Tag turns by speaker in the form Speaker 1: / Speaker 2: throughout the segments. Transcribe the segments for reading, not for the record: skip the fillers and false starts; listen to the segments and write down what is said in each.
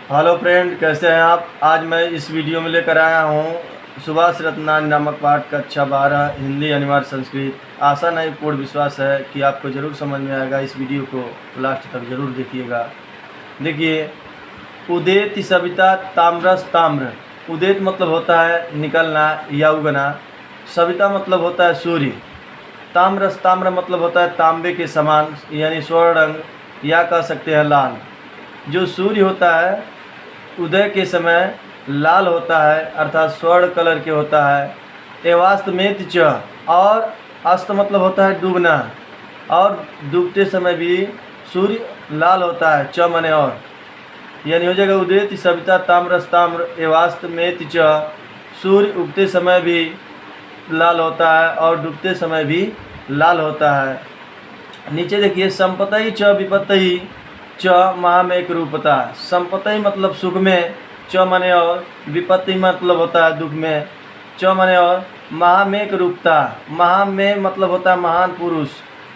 Speaker 1: Hello friend, कैसे हैं आप। आज मैं इस वीडियो में लेकर आया हूँ सुभाष रत्नानी नामक पाठ कक्षा 12 हिंदी अनिवार्य संस्कृत। आशा नहीं पूर्ण विश्वास है कि आपको ज़रूर समझ में आएगा। इस वीडियो को लास्ट तक ज़रूर देखिएगा। देखिए, उदेति सविता ताम्रस ताम्र। उदेत मतलब होता है निकलना या उगना। सविता मतलब होता है सूर्य। ताम्रस ताम्र मतलब होता है तांबे के समान यानी स्वर्ण रंग या कह सकते हैं लाल। जो सूर्य होता है उदय के समय लाल होता है अर्थात स्वर्ण कलर के होता है। एवास्तमेत च, और अस्त मतलब होता है डूबना, और डूबते समय भी सूर्य लाल होता है। च मने और, यानी हो जाएगा उदेति सविता ताम्रस ताम्र एवास्तमेत च। सूर्य उगते समय भी लाल होता है और डूबते समय भी लाल होता है। नीचे देखिए, संपतई च विपत्तई च महामेक रूपता। संपत्ति मतलब सुख में, च मने और, विपत्ति मतलब होता है दुख में, च मने और, महामेक रूपता। महा में मतलब होता है महान पुरुष,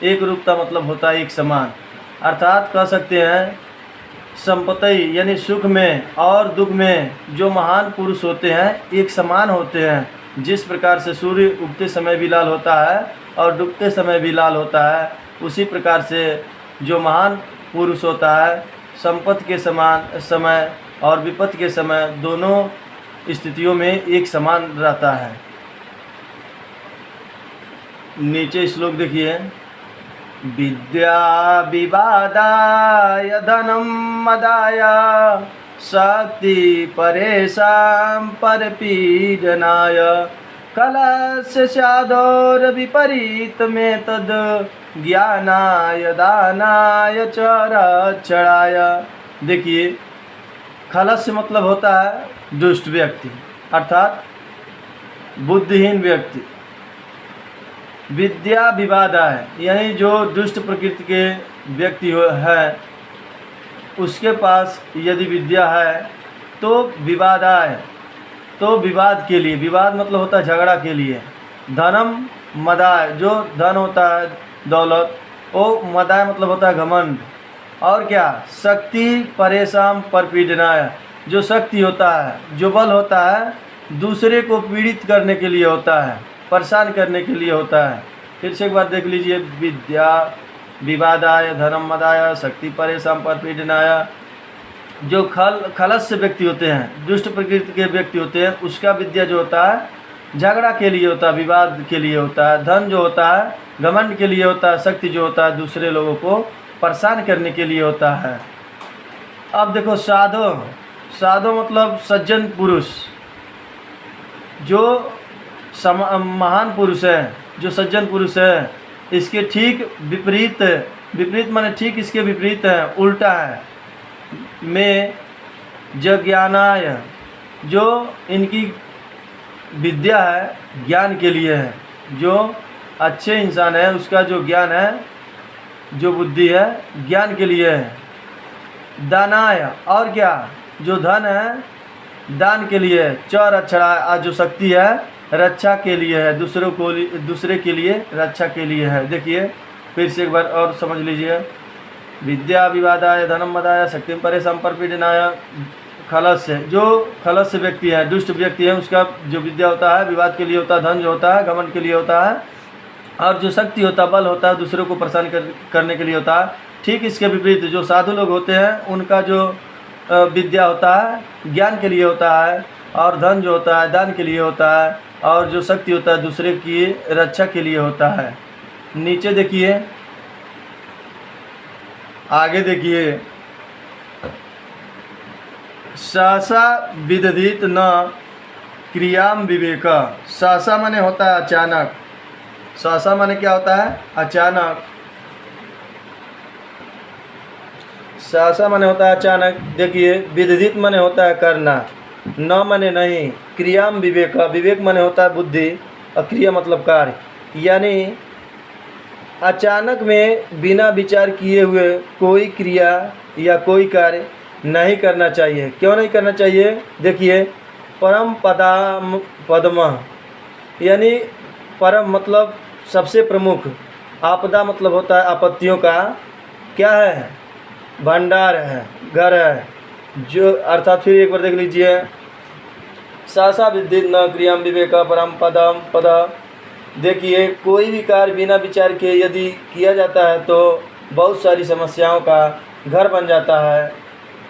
Speaker 1: एक रूपता मतलब होता है एक समान। अर्थात कह सकते हैं संपत्ति यानी सुख में और दुख में जो महान पुरुष होते हैं एक समान होते हैं। जिस प्रकार से सूर्य उगते समय भी लाल होता है और डूबते समय भी लाल होता है, उसी प्रकार से जो महान पुरुष होता है संपत्ति के समान समय और विपत्ति के समय दोनों स्थितियों में एक समान रहता है। नीचे श्लोक देखिए, विद्या विवादाय धनम मदाय शक्ति परेशां परपीडनाय कलस्य स्यादोर विपरीत में तद ज्ञानाय दानाय च रक्षणाय। देखिए, खलस्य मतलब होता है दुष्ट व्यक्ति अर्थात बुद्धिहीन व्यक्ति। विद्या विवादा है यानी जो दुष्ट प्रकृति के व्यक्ति है उसके पास यदि विद्या है तो विवादा है, तो विवाद के लिए, विवाद मतलब होता है झगड़ा के लिए। धनम मदाय, जो धन होता है दौलत, ओ मदाय मतलब होता है घमंड। और क्या, शक्ति परेशान परपीडनाय, जो शक्ति होता है, जो बल होता है दूसरे को पीड़ित करने के लिए होता है, परेशान करने के लिए होता है। फिर से एक बार देख लीजिए, विद्या विवादाय धनम मदाय शक्ति परेशान परपीडनाय। जो खलस्य व्यक्ति होते हैं, दुष्ट प्रकृति के व्यक्ति होते हैं, उसका विद्या जो होता है झगड़ा के लिए होता है, विवाद के लिए होता है। धन जो होता है घमंड के लिए होता है। शक्ति जो होता है दूसरे लोगों को परेशान करने के लिए होता है। अब देखो, साधो, साधो मतलब सज्जन पुरुष, जो महान पुरुष है, जो सज्जन पुरुष है, इसके ठीक विपरीत, विपरीत माने ठीक इसके विपरीत है, उल्टा है। में ज्ञानाय, जो इनकी विद्या है ज्ञान के लिए है। जो अच्छे इंसान है उसका जो ज्ञान है, जो बुद्धि है ज्ञान के लिए है। दानाय, और क्या, जो धन है दान के लिए है। च रक्षणा, जो शक्ति है रक्षा के लिए है, दूसरे के लिए रक्षा के लिए है। देखिए फिर से एक बार और समझ लीजिए, विद्या विवादाय धनम मदाय शक्ति परेशान परपीडनाय। खलस्य, जो खलस्य व्यक्ति है, दुष्ट व्यक्ति है, उसका जो विद्या होता है विवाद के लिए होता है, धन जो होता है घमंड के लिए होता है, और जो शक्ति होता है बल होता है दूसरों को परेशान करने के लिए होता है। ठीक इसके विपरीत जो साधु लोग होते हैं उनका जो विद्या होता है ज्ञान के लिए होता है, और धन जो होता है दान के लिए होता है, और जो शक्ति होता है दूसरे की रक्षा के लिए होता है। नीचे देखिए, आगे देखिए, सहसा विदधित न क्रियाम विवेक। सहसा माने होता है अचानक। सहसा माने क्या होता है, अचानक। सहसा माने होता है अचानक। देखिए, विदधित माने होता है करना, न माने नहीं, क्रियाम विवेक, विवेक माने होता है बुद्धि, और क्रिया मतलब कार्य। यानी अचानक में बिना विचार किए हुए कोई क्रिया या कोई कार्य नहीं करना चाहिए। क्यों नहीं करना चाहिए? देखिए, परम पदम यानी परम मतलब सबसे प्रमुख, आपदा मतलब होता है आपत्तियों का क्या है, भंडार है, घर है। जो अर्थात फिर एक बार देख लीजिए, सासा विद्युत न क्रियाम विवेक परम पदम पद। देखिए, कोई भी कार्य बिना विचार के यदि किया जाता है तो बहुत सारी समस्याओं का घर बन जाता है।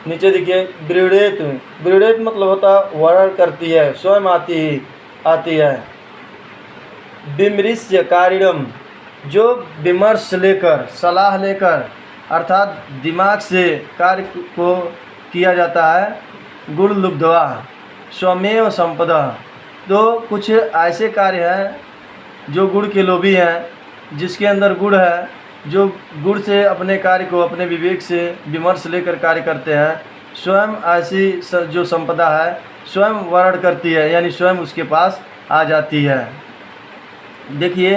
Speaker 1: नीचे देखिए, विरूढ़ेत, विरूढ़ेत मतलब होता वर्णन करती है, स्वयं आती है। विमृश्य कारिणम, जो विमर्श लेकर, सलाह लेकर अर्थात दिमाग से कार्य को किया जाता है। गुण लुब्धवा स्वमेव संपदा, तो कुछ ऐसे कार्य हैं जो गुण के लोभी हैं, जिसके अंदर गुण है, जो गुण से अपने कार्य को अपने विवेक से विमर्श लेकर कार्य करते हैं, स्वयं ऐसी जो संपदा है स्वयं वर्ण करती है, यानी स्वयं उसके पास आ जाती है। देखिए,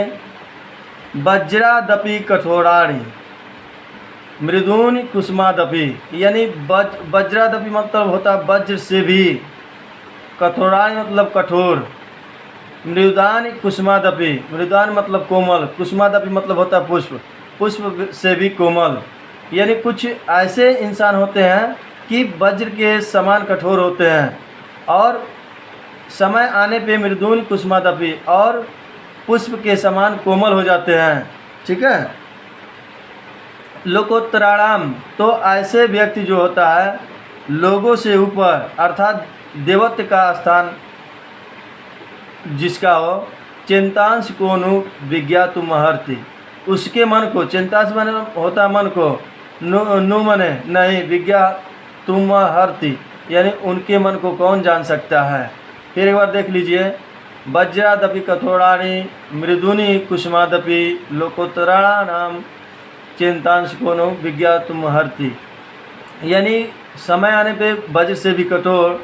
Speaker 1: वज्रादपि कठोराणि मृदूनि कुसुमादपि, यानी वज्रादपि मतलब होता वज्र से भी, कठोराणि मतलब कठोर, मृदान कुसुमादपि, मृदान मतलब कोमल, कुसुमादपि मतलब होता पुष्प, पुष्प से भी कोमल। यानी कुछ ऐसे इंसान होते हैं कि वज्र के समान कठोर होते हैं और समय आने पे मृदून कुसुमादपि और पुष्प के समान कोमल हो जाते हैं। ठीक है। लोकोत्तराणाम, तो ऐसे व्यक्ति जो होता है लोगों से ऊपर अर्थात देवत्व का स्थान जिसका हो, चिंतांश को नु विज्ञातुमहर्ति, उसके मन को, चिंतांश मन होता मन को, नु मने नहीं, विज्ञातुमहर्ति यानी उनके मन को कौन जान सकता है। फिर एक बार देख लीजिए, वज्रादपि कठोराणि मृदुनि कुसुमादपि लोकोत्तराणाम चिंतांश को नु विज्ञातुमहर्ति, यानी समय आने पे वज्र से भी कठोर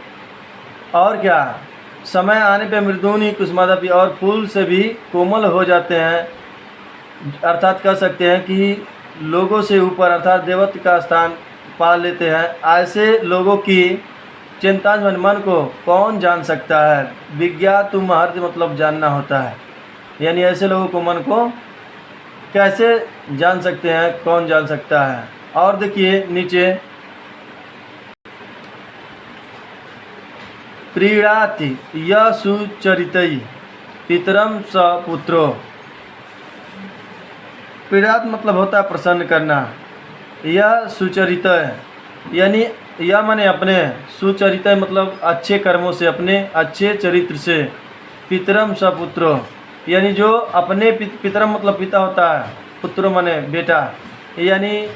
Speaker 1: और क्या, समय आने पे मृदुनि कुसुमादपि और फूल से भी कोमल हो जाते हैं। अर्थात कह सकते हैं कि लोगों से ऊपर अर्थात देवत्व का स्थान पा लेते हैं। ऐसे लोगों की चिंतांश मन को कौन जान सकता है। विज्ञातुमहर्ति मतलब जानना होता है, यानी ऐसे लोगों को मन को कैसे जान सकते हैं, कौन जान सकता है। और देखिए नीचे, प्रीणाति य सुचरितई पितरम स पुत्रो, प्रीणात मतलब होता है प्रसन्न करना, यह सुचरित यानी यह माने अपने, सुचरित मतलब अच्छे कर्मों से, अपने अच्छे चरित्र से, पितरम स पुत्रो यानी जो अपने पितरम मतलब पिता होता है, पुत्रो माने बेटा, यानी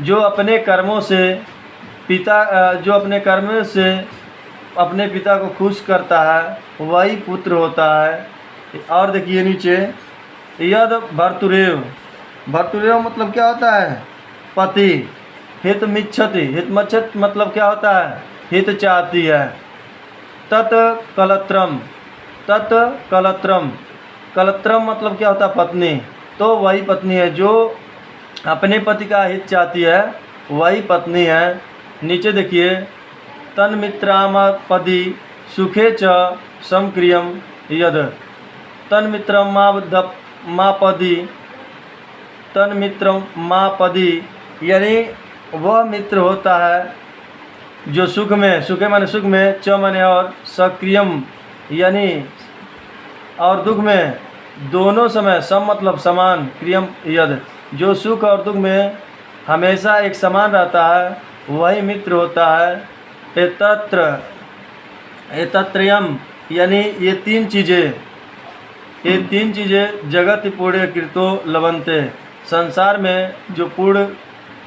Speaker 1: जो अपने कर्मों से पिता, जो अपने कर्मों से अपने पिता को खुश करता है वही पुत्र होता है। और देखिए नीचे, यद भर्तुरेव, भर्तुरेव मतलब क्या होता है, पति, हित मिच्छति, हित मच्छत मतलब क्या होता है, हित चाहती है। तत् कलत्रम, तत् कलत्रम, कलत्रम मतलब क्या होता है, पत्नी, तो वही पत्नी है जो अपने पति का हित चाहती है, वही पत्नी है। नीचे देखिए, तन्मित्रामापदी सुखे च समक्रियम यद, तन्मित्रमापदी, तन्मित्रमापदी यानी वह मित्र होता है जो सुख में, सुखे माने सुख में, च माने और, सक्रियम यानी और दुख में, दोनों समय, सम मतलब समान, क्रियम यद जो सुख और दुख में हमेशा एक समान रहता है वही मित्र होता है। एतत्रयम यानी ये तीन चीज़ें जगत पूर्ण कृतो लवंते, संसार में जो पूर्ण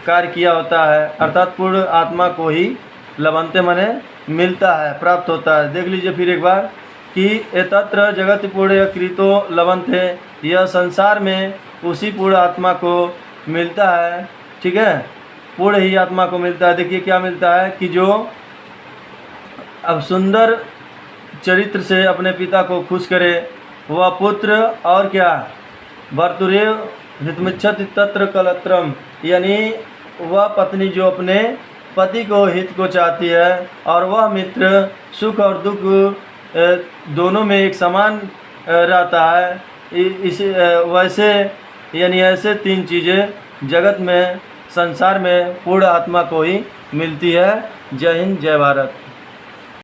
Speaker 1: कार्य किया होता है अर्थात पूर्ण आत्मा को ही लवंते माने मिलता है, प्राप्त होता है। देख लीजिए फिर एक बार कि एतत्र जगत पूर्ण कृतो लवंते, यह संसार में उसी पूर्ण आत्मा को मिलता है। ठीक है, पूर्ण ही आत्मा को मिलता है। देखिए क्या मिलता है कि जो अब सुंदर चरित्र से अपने पिता को खुश करे वह पुत्र, और क्या, भर्तुरेव हितमिच्छति तत्र कलत्रम यानी वह पत्नी जो अपने पति को हित को चाहती है, और वह मित्र सुख और दुख दोनों में एक समान रहता है। इस वैसे यानी ऐसे तीन चीज़ें जगत में, संसार में पूर्ण आत्मा को ही मिलती है। जय हिंद, जय भारत।